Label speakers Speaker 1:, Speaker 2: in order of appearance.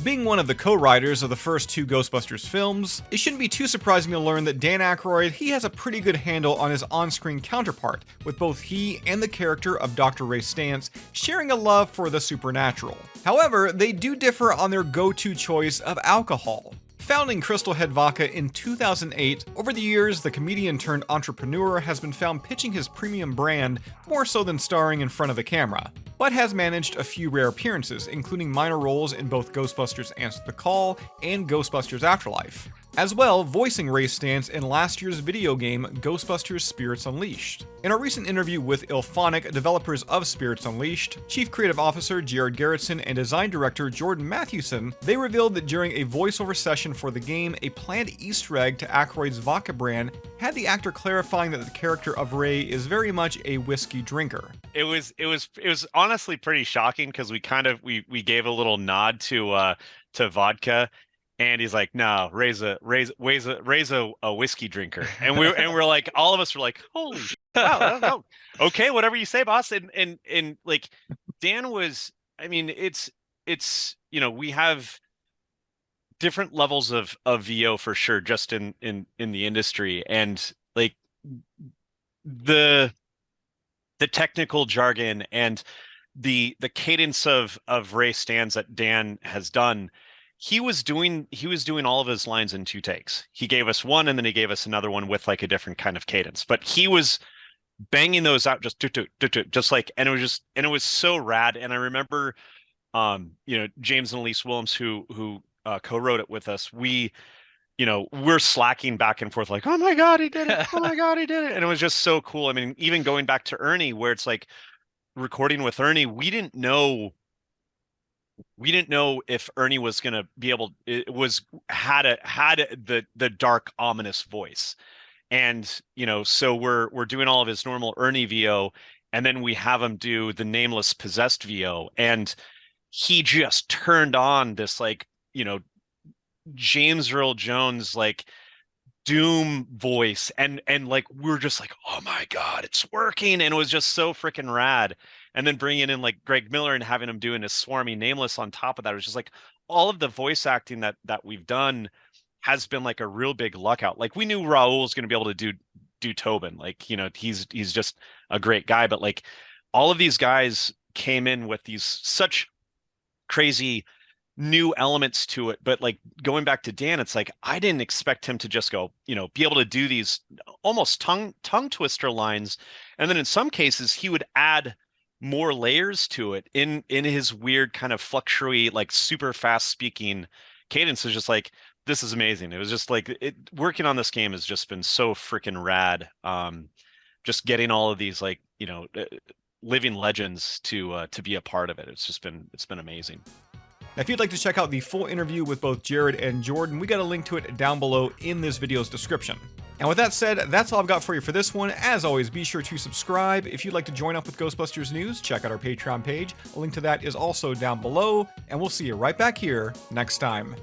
Speaker 1: Being one of the co-writers of the first two Ghostbusters films, it shouldn't be too surprising to learn that Dan Aykroyd, he has a pretty good handle on his on-screen counterpart, with both he and the character of Dr. Ray Stantz sharing a love for the supernatural. However, they do differ on their go-to choice of alcohol. Founding Crystal Head Vodka in 2008, over the years the comedian turned entrepreneur has been found pitching his premium brand more so than starring in front of the camera, but has managed a few rare appearances, including minor roles in both Ghostbusters Answer the Call and Ghostbusters Afterlife, as well voicing Ray Stantz in last year's video game Ghostbusters Spirits Unleashed. In a recent interview with Ilphonic, developers of Spirits Unleashed, Chief Creative Officer Jared Garrettson and Design Director Jordan Mathewson, they revealed that during a voiceover session for the game, a planned Easter egg to Aykroyd's vodka brand had the actor clarifying that the character of Ray is very much a whiskey drinker.
Speaker 2: It was honestly pretty shocking because we gave a little nod to vodka. And he's like, no, Ray's a whiskey drinker. And we're like, all of us were like, holy shit, wow, okay, whatever you say, boss. And like Dan was, I mean, it's we have different levels of VO for sure, just in the industry. And like the technical jargon and the cadence of Ray Stantz that Dan has done. He was doing all of his lines in 2 takes. He gave us one and then he gave us another one with like a different kind of cadence. But he was banging those out just like, and it was so rad. And I remember James and Elise Williams who co-wrote it with us. We're slacking back and forth like, oh my God, he did it. Oh my God, he did it. And it was just so cool. I mean, even going back to Ernie, where it's like recording with Ernie, we didn't know if Ernie was going to be able, had the dark, ominous voice. And, so we're doing all of his normal Ernie VO, and then we have him do the nameless possessed VO. And he just turned on this, like, James Earl Jones, like doom voice. And like, we're just like, oh my God, it's working. And it was just so freaking rad. And then bringing in like Greg Miller and having him doing his swarmy nameless on top of that, it was just like all of the voice acting that we've done has been like a real big luck out. Like we knew Raul was going to be able to do Tobin, like he's just a great guy, but like all of these guys came in with these such crazy new elements to it. But like going back to Dan, it's like I didn't expect him to just go be able to do these almost tongue twister lines, and then in some cases he would add more layers to it in his weird kind of fluctuate, like super fast speaking cadence. Is just like, this is amazing. It was just like working on this game has just been so freaking rad. Just getting all of these like living legends to be a part of it. It's been amazing.
Speaker 1: Now, if you'd like to check out the full interview with both Jared and Jordan, we got a link to it down below in this video's description. And with that said, that's all I've got for you for this one. As always, be sure to subscribe. If you'd like to join up with Ghostbusters news, check out our Patreon page. A link to that is also down below, and we'll see you right back here next time.